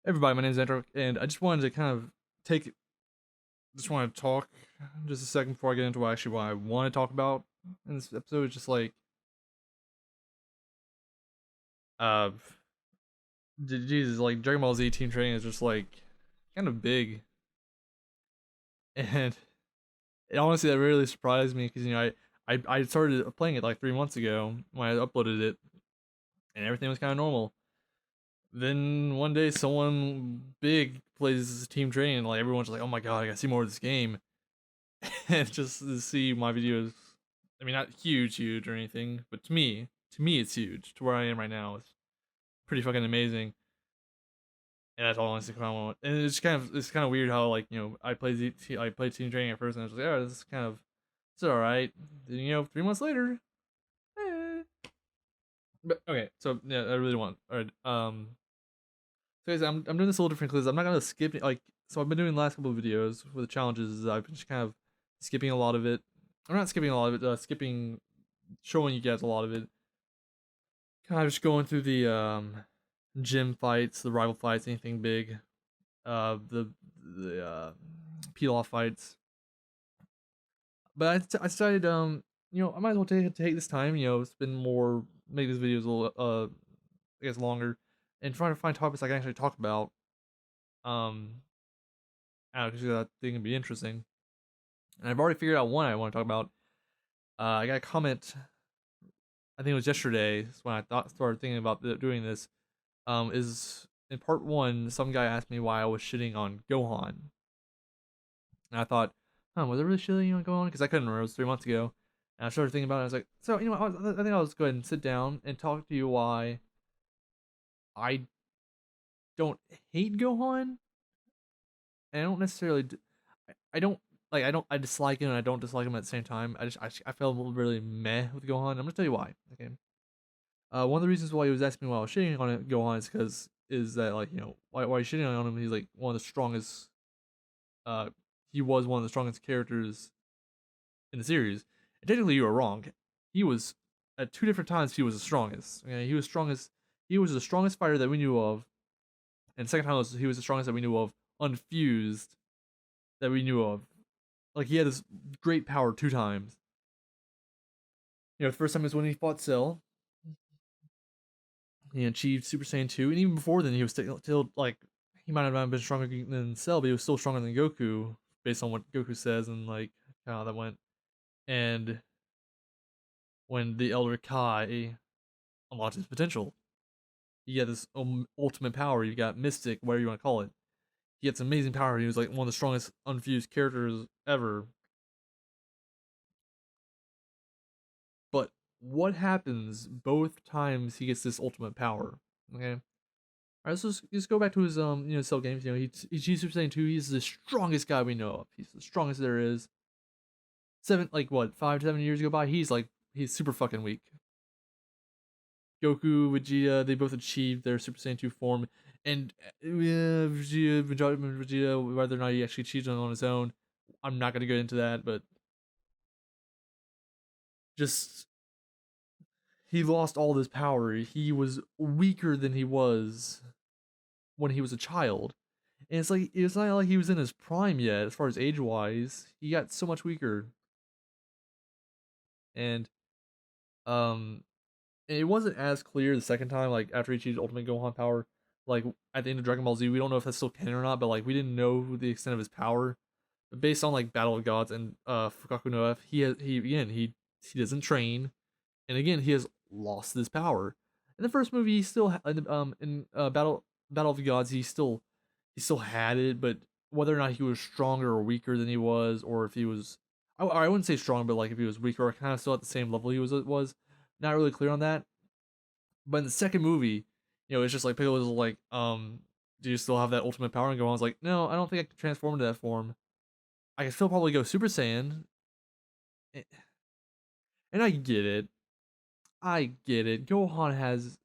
Everybody, my name is Zandrock, and I just wanted to kind of take, just want to talk just a second before I get into what I want to talk about in this episode. It's just like, uh, Jesus, like Dragon Ball Z Team Training is just like kind of big, and it honestly that really surprised me because I started playing it like 3 months ago when I uploaded it, and everything was kind of normal. Then one day, someone big plays Team Training, and like everyone's like, "Oh my god, I gotta see more of this game." And just to see my videos, I mean, not huge or anything, but to me, it's huge. To where I am right now, it's pretty fucking amazing. And that's all honestly kind of want. And it's kind of weird how like I played Team Training at first, and I was like, oh, this is kind of it's all right. Then 3 months later, eh. But okay, so yeah, I really want. All right, so guys, I'm doing this a little different because I'm not gonna skip it. Like, so I've been doing the last couple of videos with the challenges. I've been just kind of skipping a lot of it. I'm not skipping a lot of it. Skipping showing you guys a lot of it. Kind of just going through the gym fights, the rival fights, anything big, the peel off fights. But I decided I might as well take this time, spend more, make these videos a little I guess longer, and trying to find topics I can actually talk about. Um, because I think it'd be interesting. And I've already figured out one I want to talk about. I got a comment. I think it was yesterday when I started thinking about doing this. Is in part one, some guy asked me why I was shitting on Gohan, and I thought, was I really shitting on Gohan? Because I couldn't remember. It was 3 months ago, and I started thinking about it. I was like, so I think I'll just go ahead and sit down and talk to you why I don't hate Gohan, and I don't necessarily, I don't like, I dislike him and I don't dislike him at the same time. I felt really meh with Gohan. I'm gonna tell you why. Okay. One of the reasons why he was asking me why I was shitting on it, Gohan is that like why are you shitting on him? He's like one of the strongest. Uh, he was one of the strongest characters in the series. And technically, you were wrong. He was at two different times. He was the strongest. Okay? He was strongest. He was the strongest fighter that we knew of, and the second time he was the strongest that we knew of, unfused that we knew of. Like he had this great power 2 times. The first time was when he fought Cell. He achieved Super Saiyan 2, and even before then, he was still like he might have not been stronger than Cell, but he was still stronger than Goku, based on what Goku says and like how that went. And when the Elder Kai unlocked his potential, he had this ultimate power. You got Mystic, whatever you want to call it. He had some amazing power. He was like one of the strongest unfused characters ever. But what happens both times he gets this ultimate power? Okay. All right, so let's go back to his Cell games. He's Super Saiyan 2. He's the strongest guy we know of. He's the strongest there is. 5 to 7 years go by. He's super fucking weak. Goku, Vegeta, they both achieved their Super Saiyan 2 form, and Vegeta, whether or not he actually achieved it on his own, I'm not gonna get into that, but just he lost all this power. He was weaker than he was when he was a child. And it's not like he was in his prime yet, as far as age wise. He got so much weaker. And um it wasn't as clear the second time, like after he achieved Ultimate Gohan power. Like at the end of Dragon Ball Z, we don't know if that's still canon or not, but like we didn't know the extent of his power. But based on like Battle of Gods and Fukaku no F, he doesn't train, and again he has lost this power. In the first movie, he still in Battle of the Gods, he still had it, but whether or not he was stronger or weaker than he was, or if he was, I wouldn't say strong, but like if he was weaker or kind of still at the same level he was not really clear on that. But in the second movie, it's just like Piccolo was like, do you still have that ultimate power? And Gohan's like, no, I don't think I can transform into that form. I can still probably go Super Saiyan, and I get it. I get it. Gohan has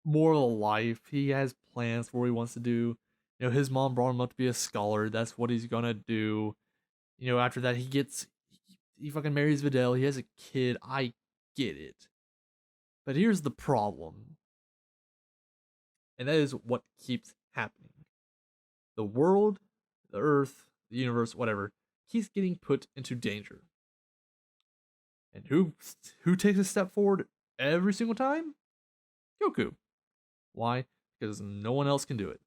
more of a life. He has plans for what he wants to do. His mom brought him up to be a scholar. That's what he's gonna do. After that, he fucking marries Videl. He has a kid. I get it. But here's the problem. And that is what keeps happening. The world, the earth, the universe, whatever, keeps getting put into danger. And who takes a step forward every single time? Goku. Why? Because no one else can do it.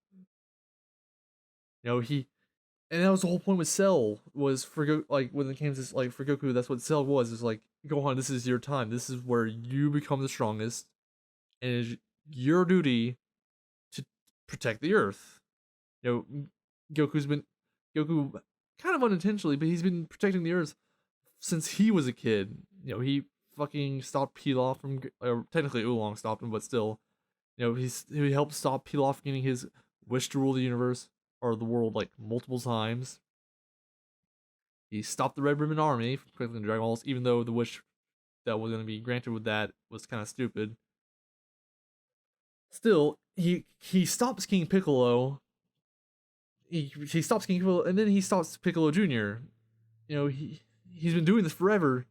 He and that was the whole point with Cell was for like when it came to like for Goku, that's what Cell was. Is like Gohan, this is your time. This is where you become the strongest, and it's your duty to protect the Earth. Goku's been Goku kind of unintentionally, but he's been protecting the Earth since he was a kid. He fucking stopped Pilaf from, or technically Oolong stopped him, but still, he helped stop Pilaf from getting his wish to rule the universe or the world like multiple times. He stopped the Red Ribbon Army from crippling Dragon Balls, even though the wish that was going to be granted with that was kind of stupid. Still, he stops King Piccolo. He stops King Piccolo, and then he stops Piccolo Jr. He's been doing this forever,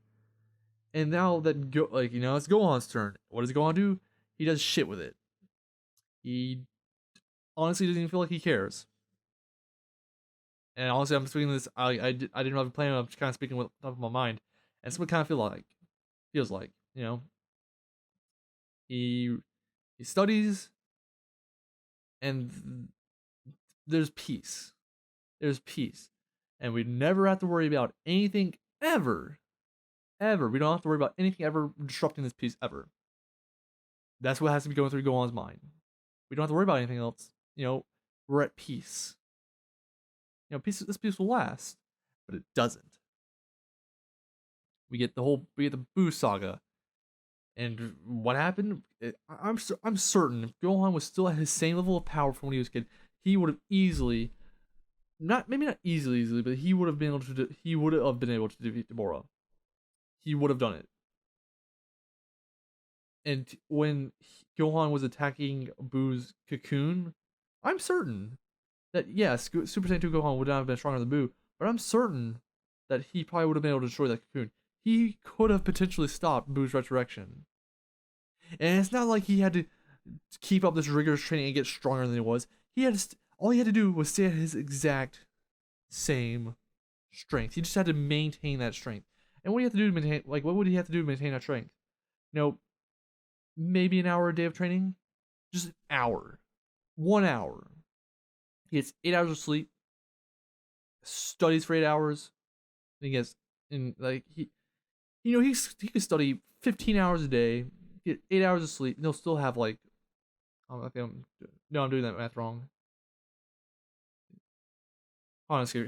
and now that it's Gohan's turn. What does Gohan do? He does shit with it. He honestly doesn't even feel like he cares. And honestly, I'm speaking this. I didn't have a plan. I'm just kind of speaking with top of my mind, and that's what it kind of feels like. He he studies, and there's peace. There's peace, and we never have to worry about anything ever, ever. We don't have to worry about anything ever disrupting this peace ever. That's what has to be going through Gohan's mind. We don't have to worry about anything else. We're at peace. This peace will last, but it doesn't. We get the Boo saga, and what happened? I'm certain if Gohan was still at his same level of power from when he was a kid, he would have easily, maybe not easily, but he would have been able to. He would have been able to defeat Deborah. He would have done it. And when Gohan was attacking Boo's cocoon, I'm certain that yes, Super Saiyan 2 Gohan would not have been stronger than Boo, but I'm certain that he probably would have been able to destroy that cocoon. He could have potentially stopped Boo's resurrection. And it's not like he had to keep up this rigorous training and get stronger than he was. All he had to do was stay at his exact same strength. He just had to maintain that strength. And what do you have to do to maintain? Like, what would he have to do to maintain that strength? Maybe an hour a day of training, just an hour, 1 hour. He gets 8 hours of sleep, studies for 8 hours. And he gets he could study 15 hours a day, get 8 hours of sleep, and he'll still have like, I'm doing that math wrong. Honestly,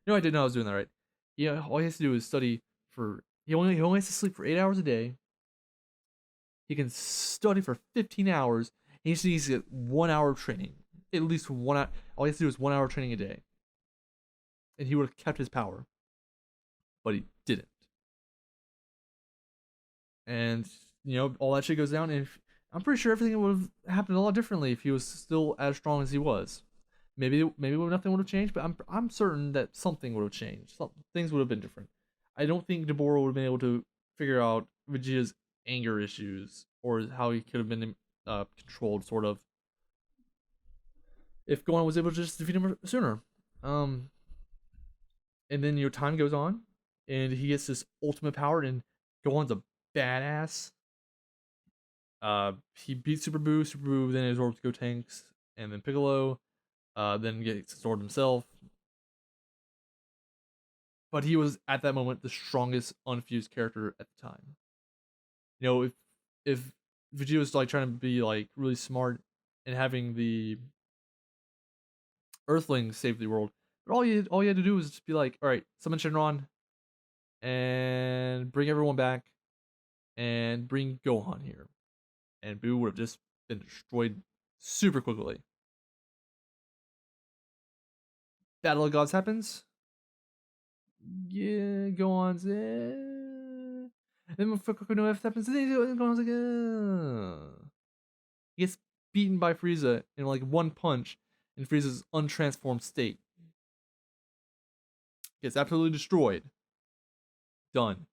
no, I did know I was doing that right. Yeah, all he has to do is study for. He only has to sleep for 8 hours a day. He can study for 15 hours. And he just needs to get 1 hour of training, at least 1 hour. All he has to do is 1 hour training a day, and he would have kept his power, but he didn't. And all that shit goes down, and I'm pretty sure everything would have happened a lot differently if he was still as strong as he was. Maybe nothing would have changed, but I'm certain that something would have changed. Things would have been different. I don't think Deborah would have been able to figure out Vegeta's anger issues or how he could have been controlled, sort of, if Gohan was able to just defeat him sooner. And then time goes on, and he gets this ultimate power, and Gohan's a badass. He beats Super Boo. Super Boo then absorbs Gotenks, and then Piccolo. Then gets absorbed himself. But he was at that moment the strongest unfused character at the time. If Vegeta was like trying to be like really smart and having the Earthlings save the world, but all you had to do was just be like, all right, summon Shenron, and bring everyone back, and bring Gohan here, and Boo would have just been destroyed super quickly. Battle of Gods happens. Yeah, Gohan's. And then when no F happens, Gohan's like, he gets beaten by Frieza in like one punch in Frieza's untransformed state. Gets absolutely destroyed. Done.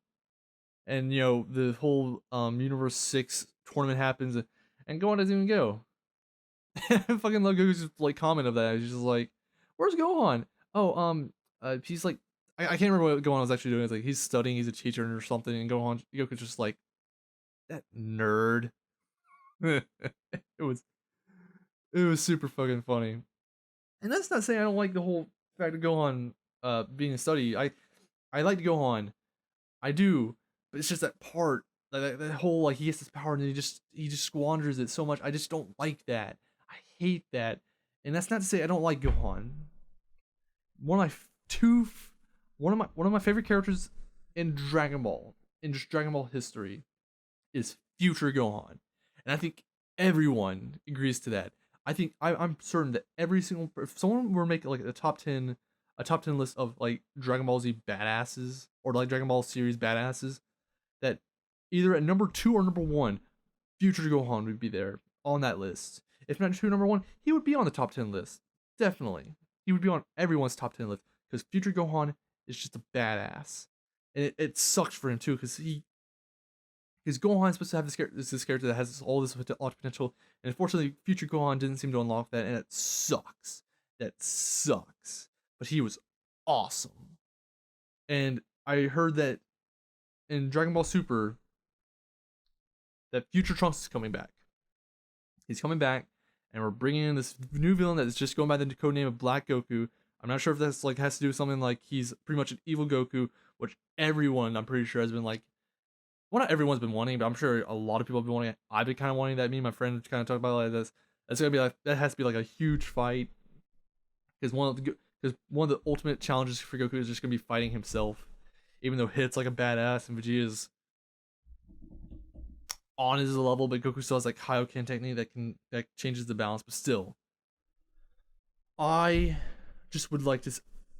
And the whole Universe 6 tournament happens, and Gohan doesn't even go. I fucking love Goku's like comment of that. He's just like, "Where's Gohan?" Oh, he's like, I can't remember what Gohan was actually doing. It's like he's studying, he's a teacher or something, and Goku's just like that nerd. it was it was super fucking funny, and that's not saying I don't like the whole fact of Gohan being a study. I like Gohan, I do, but it's just that part, that whole like he gets this power and he just squanders it so much. I just don't like that. I hate that, and that's not to say I don't like Gohan. One of my two, one of my favorite characters in Dragon Ball, in just Dragon Ball history, is Future Gohan, and I think everyone agrees to that. I'm certain that every single, if someone were making like a top 10 list of like Dragon Ball Z badasses or like Dragon Ball series badasses, that either at number two or number one, Future Gohan would be there on that list. If not number one, he would be on the top 10 list. Definitely, he would be on everyone's top 10 list because Future Gohan is just a badass, and it sucks for him too because Gohan's supposed to have this character that has all this potential, and unfortunately, Future Gohan didn't seem to unlock that, and it sucks. That sucks. But he was awesome, and I heard that in Dragon Ball Super, that Future Trunks is coming back. He's coming back, and we're bringing in this new villain that is just going by the code name of Black Goku. I'm not sure if that's like has to do with something like he's pretty much an evil Goku, which everyone I'm pretty sure has been like, well, not everyone's been wanting, but I'm sure a lot of people have been wanting it. I've been kind of wanting that. Me and my friend kind of talked about it like this. That's gonna be like, that has to be like a huge fight because one of the ultimate challenges for Goku is just gonna be fighting himself, even though Hit's like a badass and Vegeta's on his level, but Goku still has like Kaioken technique that changes the balance. But still, I just would like to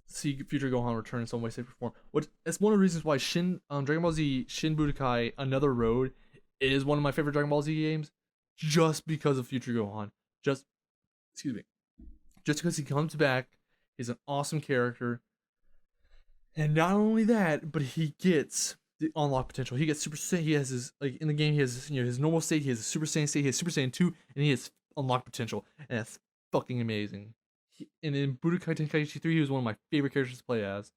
see Future Gohan return in some way, shape, or form. It's one of the reasons why Dragon Ball Z Shin Budokai Another Road is one of my favorite Dragon Ball Z games, just because of Future Gohan. Just excuse me, just because he comes back, he's an awesome character, and not only that, but he gets the unlocked potential. He gets Super Saiyan. He has his like in the game. He has his normal state. He has a Super Saiyan state. He has Super Saiyan 2, and he has unlocked potential, and that's fucking amazing. And in Budokai Tenkaichi 3, he was one of my favorite characters to play as.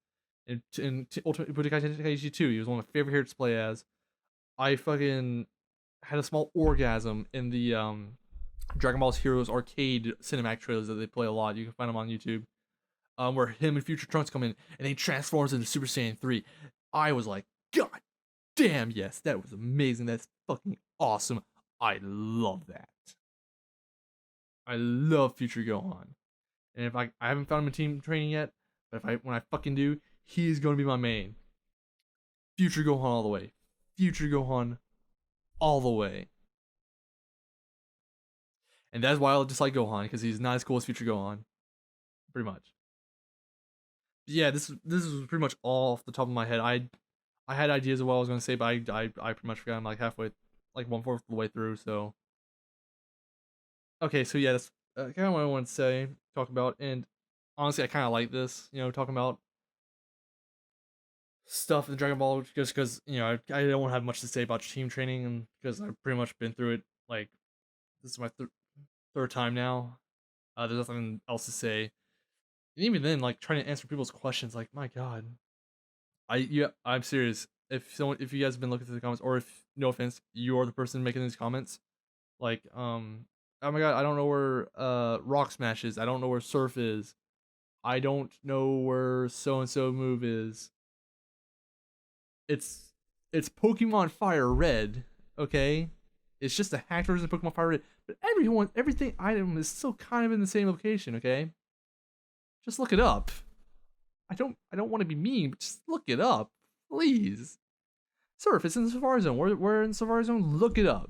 In Ultimate Budokai Tenkaichi 2, he was one of my favorite characters to play as. I fucking had a small orgasm in the Dragon Ball Heroes arcade cinematic trailers that they play a lot. You can find them on YouTube. Where him and Future Trunks come in and he transforms into Super Saiyan 3. I was like, God damn, yes, that was amazing. That's fucking awesome. I love that. I love Future Gohan. And if I haven't found him in team training yet, but when I fucking do, he's gonna be my main. Future Gohan all the way. Future Gohan all the way. And that's why I dislike Gohan, because he's not as cool as Future Gohan. Pretty much. Yeah, this is pretty much all off the top of my head. I had ideas of what I was gonna say, but I pretty much forgot. I'm like halfway, like 1/4 of the way through. So okay, so yeah, that's kind of what I wanted to say, talk about, and honestly, I kind of like this. Talking about stuff in Dragon Ball, just because I don't have much to say about team training, and because I've pretty much been through it. Like this is my third time now. There's nothing else to say, and even then, like trying to answer people's questions, like my God. I'm serious. If you guys have been looking through the comments, or if no offense, you're the person making these comments, like oh my God, I don't know where Rock Smash is. I don't know where Surf is. I don't know where so and so move is. It's Pokemon Fire Red, okay? It's just a hacked version of Pokemon Fire Red, but everything item is still kind of in the same location, okay? Just look it up. I don't want to be mean, but just look it up, please. Surf, it's in the Safari Zone. We're in the Safari Zone. Look it up.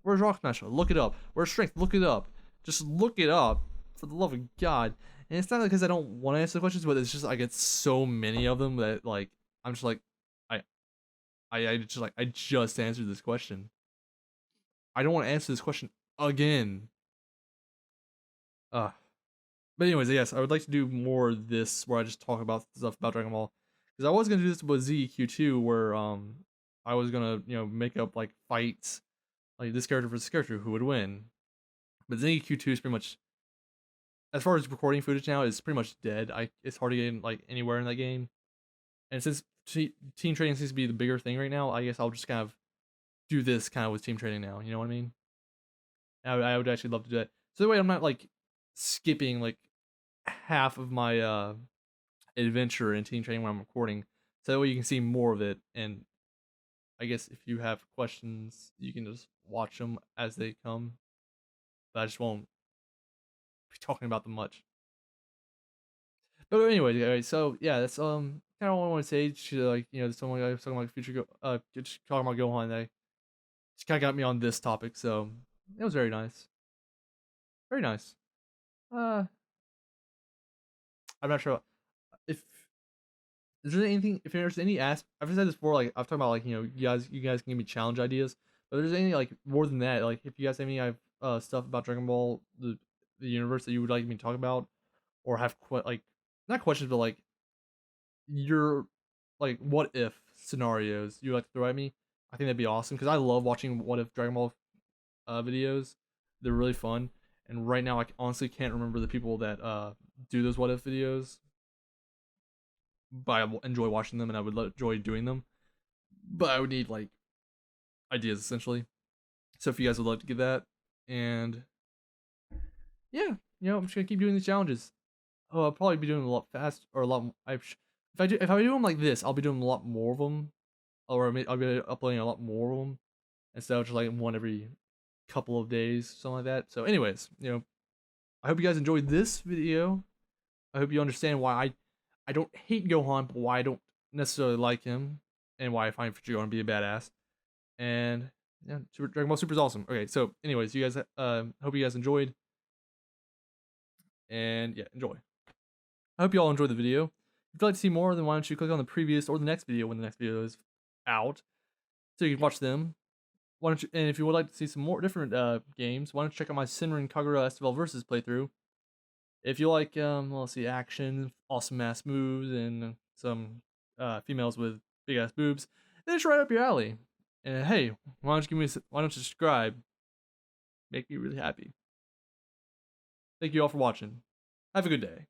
Where's Rock Smash? Look it up. Where's Strength? Look it up. Just look it up, for the love of God. And it's not because I don't want to answer the questions, but it's just I get so many of them that like I'm just like I I just answered this question. I don't want to answer this question again. But anyways, yes, I would like to do more of this where I just talk about stuff about Dragon Ball, because I was gonna do this with ZQ too, where I was gonna make up like fights, like this character versus this character, who would win. But ZQ2 is pretty much as far as recording footage now, it's pretty much dead. It's hard to get in, like anywhere in that game. And since team training seems to be the bigger thing right now, I guess I'll just kind of do this kind of with team training now. You know what I mean? I would actually love to do that. So that way I'm not like skipping like half of my adventure in team training when I'm recording. So that way you can see more of it. And I guess if you have questions, you can just watch them as they come. But I just won't be talking about them much. But anyway, guys, so yeah, that's kind of what I want to say. To, like, someone I was talking about future just talking about Gohan. That just kind of got me on this topic, so it was very nice, very nice. Uh, I'm not sure if is there anything, if there's any I've said this before, like I've talked about, like, you guys can give me challenge ideas, but if there's any like more than that, like if you guys have any stuff about Dragon Ball the universe that you would like me to talk about, or have like not questions, but like your like what if scenarios you like to throw at me, I think that'd be awesome because I love watching what if Dragon Ball videos. They're really fun, and right now I honestly can't remember the people that do those what if videos, but I enjoy watching them and I would enjoy doing them. But I would need like ideas essentially. So if you guys would love to get that, and yeah, I'm just gonna keep doing these challenges. Oh, I'll probably be doing a lot fast or a lot. If I do them like this, I'll be doing a lot more of them, or I'll be uploading a lot more of them instead of just like one every couple of days, something like that. So, anyways, I hope you guys enjoyed this video. I hope you understand why I don't hate Gohan, but why I don't necessarily like him, and why I find Gohan to be a badass. And yeah, Dragon Ball Super is awesome. Okay, so anyways, you guys, hope you guys enjoyed, and yeah, enjoy. I hope you all enjoyed the video. If you'd like to see more, then why don't you click on the previous or the next video when the next video is out, so you can watch them. Why don't you? And if you would like to see some more different games, why don't you check out my Senran Kagura SFL versus playthrough? If you like, let's see, action, awesome ass moves, and some females with big ass boobs, then it's right up your alley. And hey, why don't you subscribe? Make me really happy. Thank you all for watching. Have a good day.